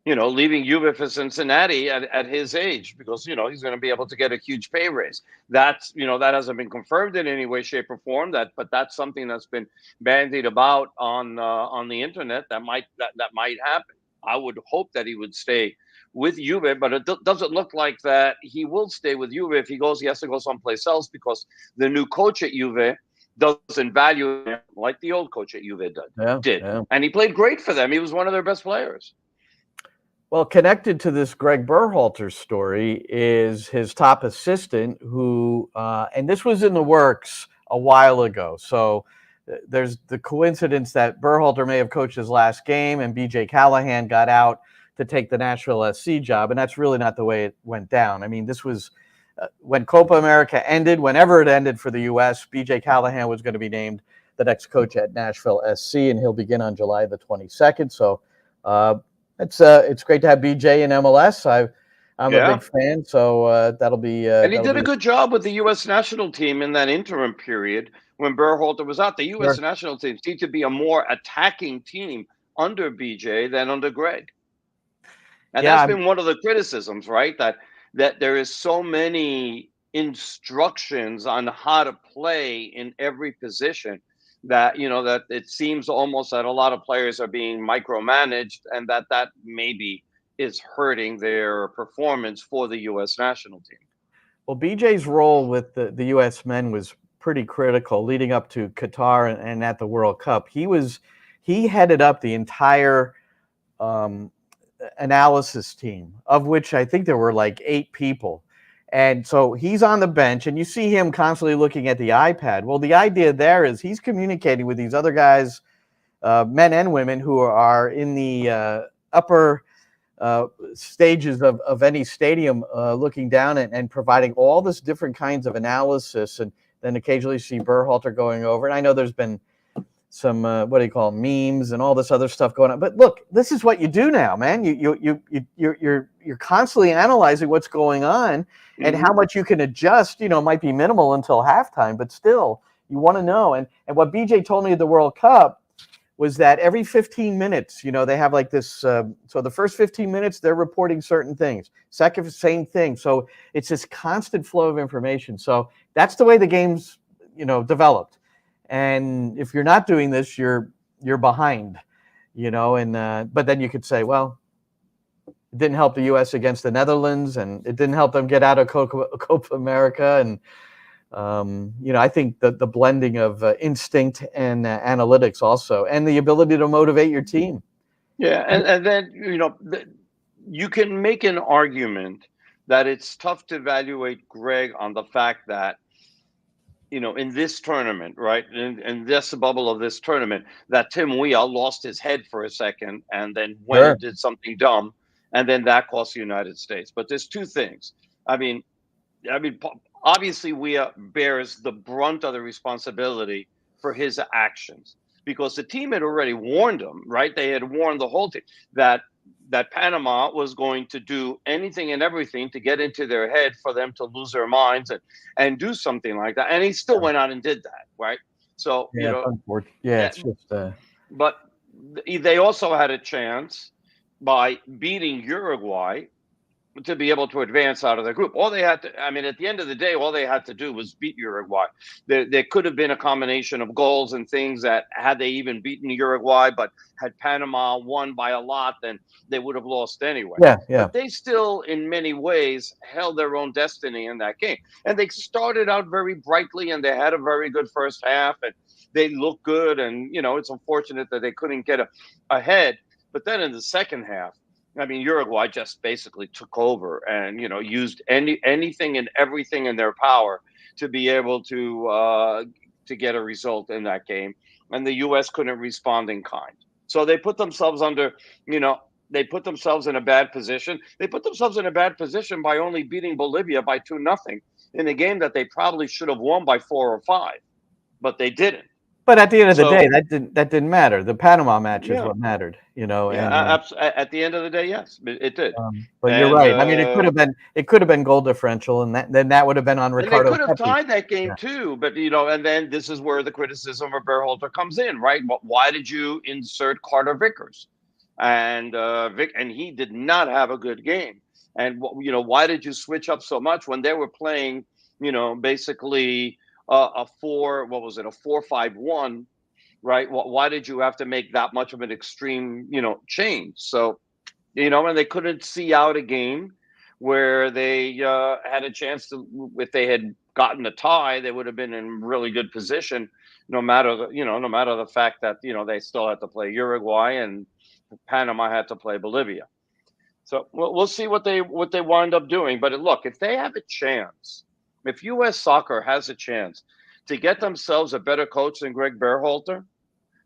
Leaving Juve for Cincinnati at his age, because, he's going to be able to get a huge pay raise. That's, that hasn't been confirmed in any way, shape, or form. But that's something that's been bandied about on the internet that might happen. I would hope that he would stay with Juve, but it doesn't look like that he will stay with Juve. If he goes, he has to go someplace else, because the new coach at Juve doesn't value him like the old coach at Juve did. And he played great for them. He was one of their best players. Well, connected to this Greg Berhalter story is his top assistant, who, and this was in the works a while ago. So there's the coincidence that Berhalter may have coached his last game, and B.J. Callahan got out to take the Nashville SC job, and that's really not the way it went down. I mean, this was when Copa America ended, whenever it ended for the U.S., B.J. Callahan was going to be named the next coach at Nashville SC, and he'll begin on July the 22nd. So, it's great to have BJ in MLS. I'm a big fan, so that'll be. And he did a good job with the U.S. national team in that interim period when Berhalter was out. The U.S. national team seemed to be a more attacking team under BJ than under Greg. And that's been one of the criticisms, right? That there is so many instructions on how to play in every position, that that it seems almost that a lot of players are being micromanaged, and that maybe is hurting their performance for the U.S. national team. Well, BJ's role with the U.S. men was pretty critical leading up to Qatar and at the World Cup. He headed up the entire analysis team, of which I think there were like 8 people. And so he's on the bench, and you see him constantly looking at the iPad. Well, the idea there is he's communicating with these other guys, men and women, who are in the upper stages of any stadium, looking down and providing all this different kinds of analysis. And then occasionally see Berhalter going over. And I know there's been what do you call them, memes and all this other stuff going on. But look, this is what you do now, man. You're constantly analyzing what's going on and how much you can adjust. It might be minimal until halftime, but still you want to know. And what BJ told me at the World Cup was that every 15 minutes, they have like this. So the first 15 minutes, they're reporting certain things. Second, same thing. So it's this constant flow of information. So that's the way the game's, developed. And if you're not doing this, you're behind, but then you could say, well, it didn't help the U.S. against the Netherlands, and it didn't help them get out of Copa America. And, I think that the blending of instinct and analytics also, and the ability to motivate your team. Yeah. And then, you can make an argument that it's tough to evaluate Greg on the fact that, in this tournament, right, in this bubble of this tournament, that Tim Weah lost his head for a second and then went and did something dumb, and then that cost the United States. But there's two things. I mean, obviously Weah bears the brunt of the responsibility for his actions because the team had already warned him, right? They had warned the whole team that Panama was going to do anything and everything to get into their head for them to lose their minds and do something like that. And he still went out and did that, right? So, it's just. But they also had a chance by beating Uruguay to be able to advance out of the group. All they had to, at the end of the day, all they had to do was beat Uruguay. There could have been a combination of goals and things that had they even beaten Uruguay, but had Panama won by a lot, then they would have lost anyway. Yeah. But they still, in many ways, held their own destiny in that game. And they started out very brightly, and they had a very good first half, and they looked good. And, it's unfortunate that they couldn't get ahead. But then in the second half, Uruguay just basically took over and, used anything and everything in their power to be able to get a result in that game. And the U.S. couldn't respond in kind. So they put themselves they put themselves in a bad position. They put themselves in a bad position by only beating Bolivia by 2-0 in a game that they probably should have won by 4 or 5, but they didn't. But at the end of the day, that didn't matter. The Panama match is what mattered, at the end of the day, yes, it did. But you're right. It could have been goal differential, and that would have been on Ricardo. They could have tied that game too, but and then this is where the criticism of Berhalter comes in, right? Why did you insert Carter Vickers? And he did not have a good game. And why did you switch up so much when they were playing, basically a 4-5-1, right? Why did you have to make that much of an extreme, change? So, and they couldn't see out a game where they had a chance to, if they had gotten a tie, they would have been in really good position, no matter the fact that, they still had to play Uruguay and Panama had to play Bolivia. So we'll see what they wind up doing. But look, if they have a chance, if U.S. Soccer has a chance to get themselves a better coach than Greg Berhalter,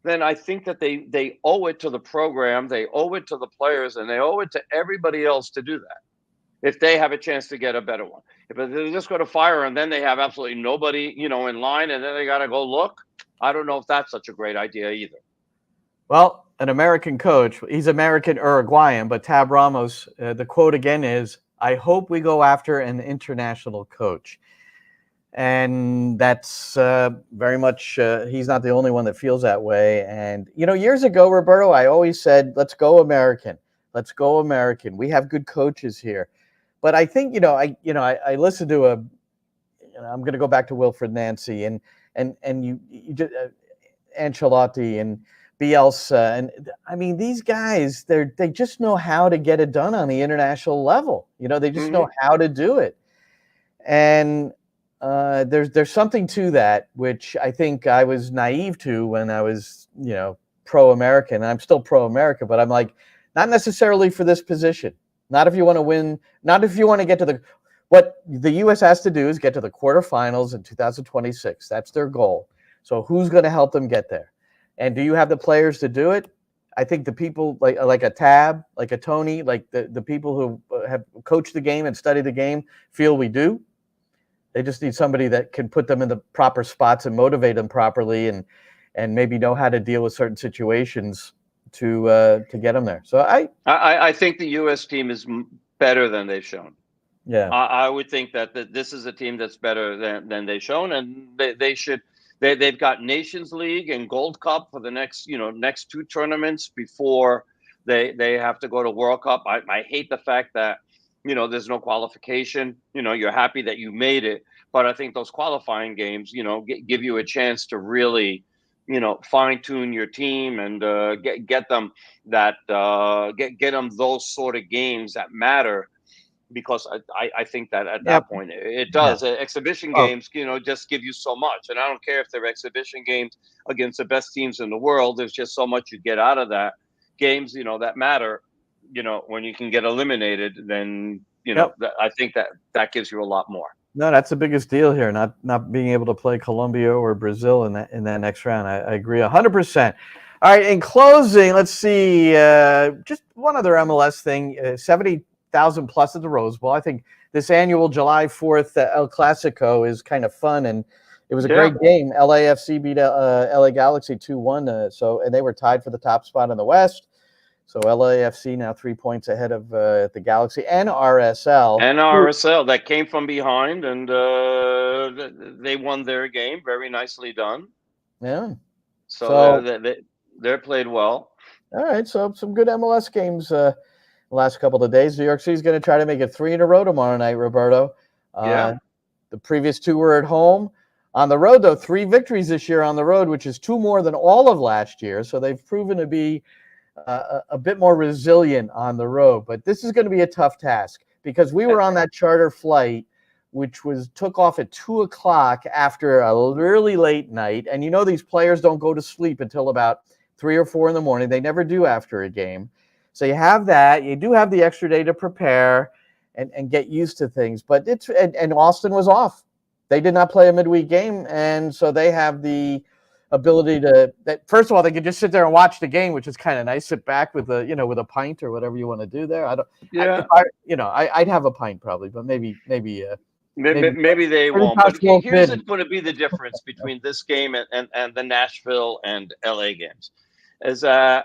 then I think that they owe it to the program, they owe it to the players, and they owe it to everybody else to do that. If they have a chance to get a better one, if they're just going to fire and then they have absolutely nobody, in line, and then they got to go look, I don't know if that's such a great idea either. Well, an American coach, he's American Uruguayan, but Tab Ramos, the quote again is, "I hope we go after an international coach." And that's very much, he's not the only one that feels that way. And, years ago, Roberto, I always said, let's go American. Let's go American. We have good coaches here. But I think, I listened to I'm going to go back to Wilfried Nancy and you just, Ancelotti and Bielsa. And these guys, they just know how to get it done on the international level. They just know how to do it. And there's something to that, which I think I was naive to when I was, pro-American. I'm still pro-America, but I'm like, not necessarily for this position. Not if you want to win. Not if you want to get to what the U.S. has to do is get to the quarterfinals in 2026. That's their goal. So who's going to help them get there? And do you have the players to do it? I think the people like a Tab, like a Tony, like the people who have coached the game and studied the game feel we do. They just need somebody that can put them in the proper spots and motivate them properly. and maybe know how to deal with certain situations to get them there. So I think the U.S. team is better than they've shown. Yeah, I would think that this is a team that's better than they've shown, and they should. They've got Nations League and Gold Cup for the next two tournaments before they have to go to World Cup. I hate the fact that there's no qualification. You're happy that you made it, but I think those qualifying games give you a chance to really fine tune your team and get them get them those sort of games that matter. Because I think that at that point it does. Exhibition games, just give you so much. And I don't care if they're exhibition games against the best teams in the world. There's just so much you get out of that. Games, that matter, when you can get eliminated, then, I think that gives you a lot more. No, that's the biggest deal here, not being able to play Colombia or Brazil in that next round. I agree 100%. All right, in closing, let's see, just one other MLS thing, 70,000 plus at the Rose Bowl. I think this annual July 4th El Clasico is kind of fun, and it was a great game. LAFC beat LA Galaxy 2-1, and they were tied for the top spot in the West. So LAFC now 3 points ahead of the Galaxy and RSL. And RSL that came from behind, and they won their game. Very nicely done. Yeah. So they're played well. All right, so some good MLS games the last couple of days. New York City's going to try to make it 3 in a row tomorrow night, Roberto. The previous 2 were at home. On the road, though, 3 victories this year on the road, which is 2 more than all of last year. So they've proven to be a bit more resilient on the road. But this is going to be a tough task because we were on that charter flight, which took off at 2:00 after a really late night. And these players don't go to sleep until about 3 or 4 in the morning. They never do after a game. So you have that. You do have the extra day to prepare and get used to things. But and Austin was off. They did not play a midweek game, and so they have the ability first of all, they could just sit there and watch the game, which is kind of nice. Sit back with a pint or whatever you want to do there. I'd have a pint probably, but maybe they won't. But here's going to be the difference between this game and the Nashville and LA games, is I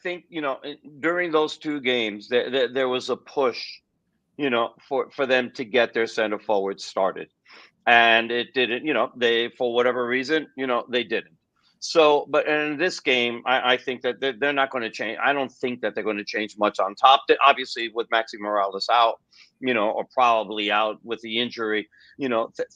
think during those 2 games there was a push, for them to get their center forward started. And it didn't, they, for whatever reason, they didn't. So, but in this game, I think that they're not going to change. I don't think that they're going to change much on top. Obviously, with Maxi Morales out, or probably out with the injury,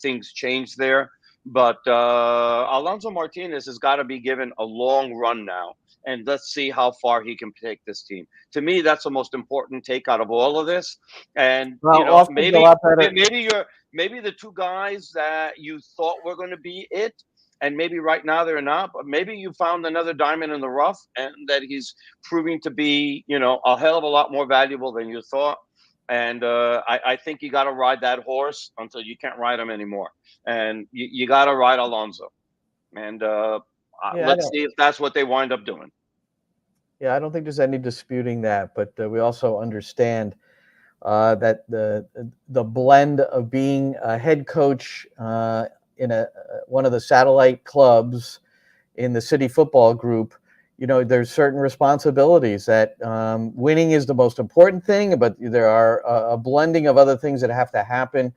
things change there. But Alonso Martinez has got to be given a long run now. And let's see how far he can take this team. To me, that's the most important take out of all of this. And maybe the 2 guys that you thought were going to be it, and maybe right now they're not. But maybe you found another diamond in the rough, and that he's proving to be, a hell of a lot more valuable than you thought. And I think you got to ride that horse until you can't ride him anymore. And you got to ride Alonso. And let's see if that's what they wind up doing. Yeah, I don't think there's any disputing that, but we also understand that the blend of being a head coach in one of the satellite clubs in the City Football Group, there's certain responsibilities that winning is the most important thing, but there are a blending of other things that have to happen,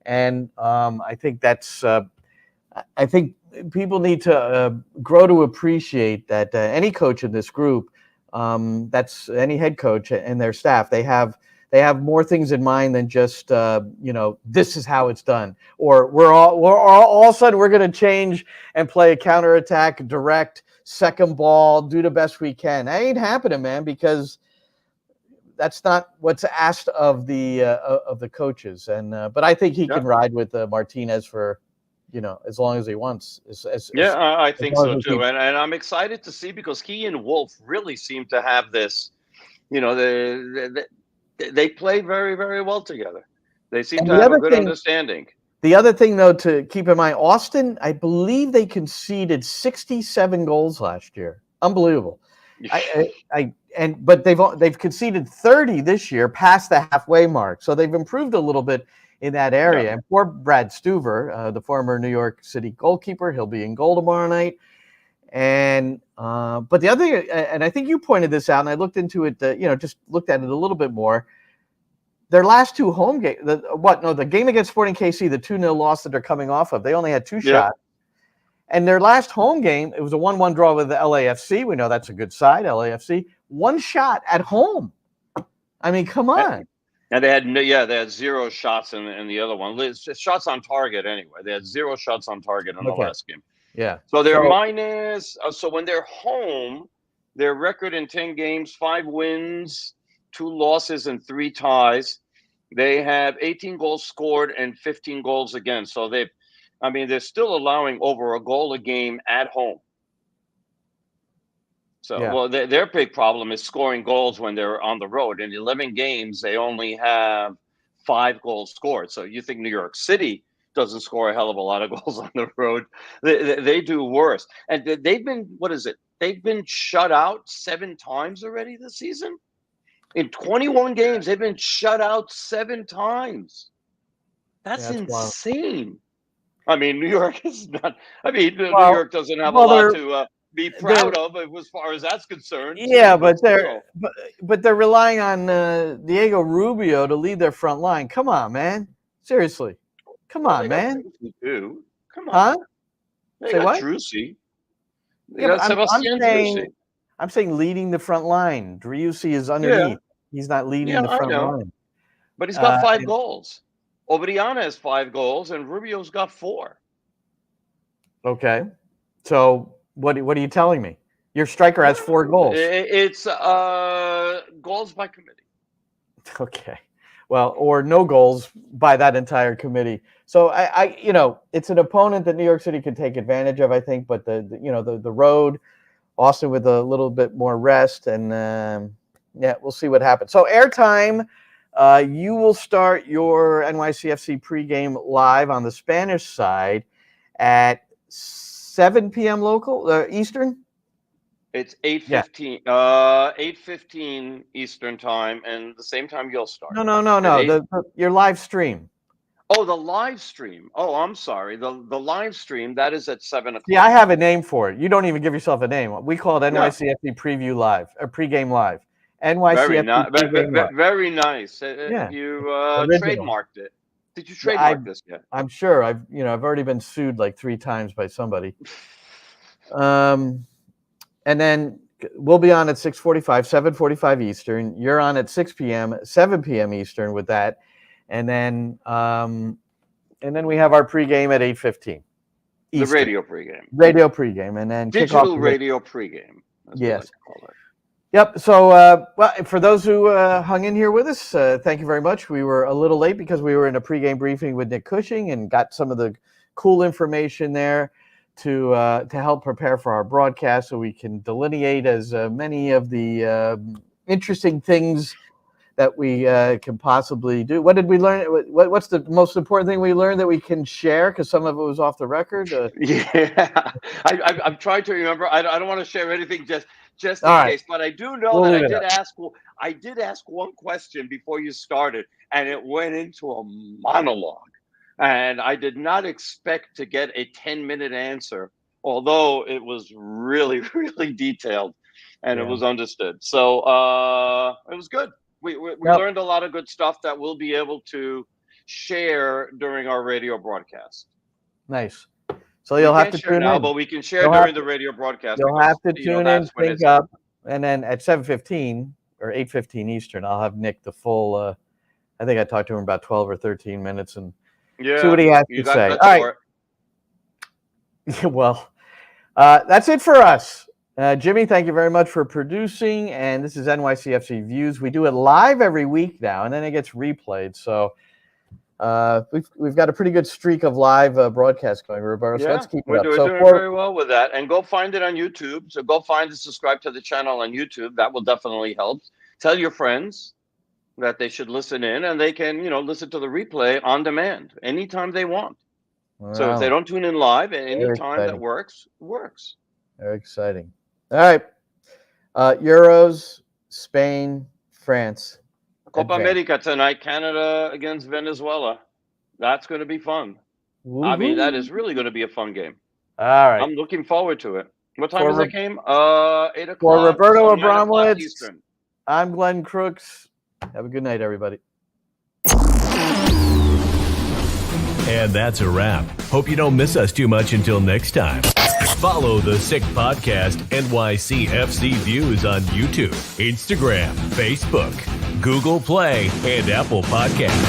and I think that's I think people need to grow to appreciate that any coach in this group, that's any head coach and their staff, they have more things in mind than just this is how it's done, or we're all of a sudden we're going to change and play a counterattack, direct second ball, do the best we can. That ain't happening, man, because that's not what's asked of the coaches. And but I think he can ride with Martinez for as long as he wants. I think so too. And I'm excited to see, because he and Wolf really seem to have this, they play very, very well together. They seem to have a good understanding. The other thing, though, to keep in mind, Austin, I believe they conceded 67 goals last year. Unbelievable. But they've conceded 30 this year, past the halfway mark. So they've improved a little bit in that area. And poor Brad Stuver, the former New York City goalkeeper, he'll be in goal tomorrow night. And but the other thing, and I think you pointed this out, and I looked into it, just looked at it a little bit more. Their last two home games, the game against Sporting KC, the 2-0 loss that they're coming off of, they only had 2 shots. And their last home game, it was a 1-1 draw with the LAFC. We know that's a good side, LAFC. 1 shot at home. I mean, come on. And they had 0 shots in the other one. Shots on target anyway. They had 0 shots on target in the last game. Yeah. So they're minus. So when they're home, their record in 10 games, 5 wins, 2 losses, and 3 ties. They have 18 goals scored and 15 goals against. So they're still allowing over a goal a game at home. So, their big problem is scoring goals when they're on the road. In 11 games, they only have 5 goals scored. So you think New York City doesn't score a hell of a lot of goals on the road? They do worse. And they've been, they've been shut out 7 times already this season. In 21 games, they've been shut out 7 times. That's insane. Wild. I mean, New York is not. New York doesn't have a lot to be proud of as far as that's concerned. Yeah, but they're relying on Diego Rubio to lead their front line. Come on, man. Seriously. Come on, man. Too. Come on. Huh? They Say got what? Drusi. I'm saying leading the front line. Driussi is underneath. He's not leading the front line. But he's got 5 goals. Obriana has 5 goals, and Rubio's got 4. Okay. So what are you telling me? Your striker has 4 goals. It's goals by committee. Okay. Well, or no goals by that entire committee. So I it's an opponent that New York City could take advantage of, I think. But the road, Austin with a little bit more rest, and we'll see what happens. So airtime, you will start your NYCFC pregame live on the Spanish side at 7 p.m. local Eastern. It's 8:15. 8:15 Eastern time, and the same time you'll start. No. Your live stream. Oh, the live stream. Oh, I'm sorry. The live stream, that is at 7 o'clock. Yeah, I have a name for it. You don't even give yourself a name. We call it NYCFC Preview Live, or Pregame Live. NYCFC very nice. You trademarked it. Did you trademark this yet? I'm sure. I've already been sued like 3 times by somebody. And then we'll be on at 6:45, 7:45 Eastern. You're on at 6 p.m., 7 p.m. Eastern with that. And then we have our pregame at 8:15. The radio pregame. Radio pregame, and then digital radio pregame. Yes. Yep. So, for those who hung in here with us, thank you very much. We were a little late because we were in a pregame briefing with Nick Cushing and got some of the cool information there to help prepare for our broadcast, so we can delineate as many of the interesting things that we can possibly do. What did we learn? What's the most important thing we learned that we can share? Because some of it was off the record. I'm trying to remember. I don't want to share anything just in case, but I do know that I did ask one question before you started, and it went into a monologue. And I did not expect to get a 10-minute answer, although it was really, really detailed, and it was understood. So it was good. We learned a lot of good stuff that we'll be able to share during our radio broadcast. Nice. So you'll have to tune in. But we can share during the radio broadcast. You'll have to tune in, sync up, and then at 7:15 or 8:15 Eastern, I'll have Nick the full. I think I talked to him about 12 or 13 minutes and see what he has to say. All right. Well, that's it for us. Jimmy, thank you very much for producing. And this is NYCFC Views. We do it live every week now, and then it gets replayed. So we've got a pretty good streak of live broadcasts going, Roberto. So let's keep it up. We're doing very well with that. And go find it on YouTube. So go find and subscribe to the channel on YouTube. That will definitely help. Tell your friends that they should listen in, and they can, listen to the replay on demand anytime they want. Wow. So if they don't tune in live at any time that works. Very exciting. All right. Euros, Spain, France. Copa America tonight, Canada against Venezuela. That's going to be fun. Woo-hoo. I mean, that is really going to be a fun game. All right. I'm looking forward to it. What time For is that game? 8 o'clock. For Roberto so 9 o'clock Abramowitz, Eastern. I'm Glenn Crooks. Have a good night, everybody. And that's a wrap. Hope you don't miss us too much until next time. Follow the Sick Podcast NYCFC Views on YouTube, Instagram, Facebook, Google Play, and Apple Podcasts.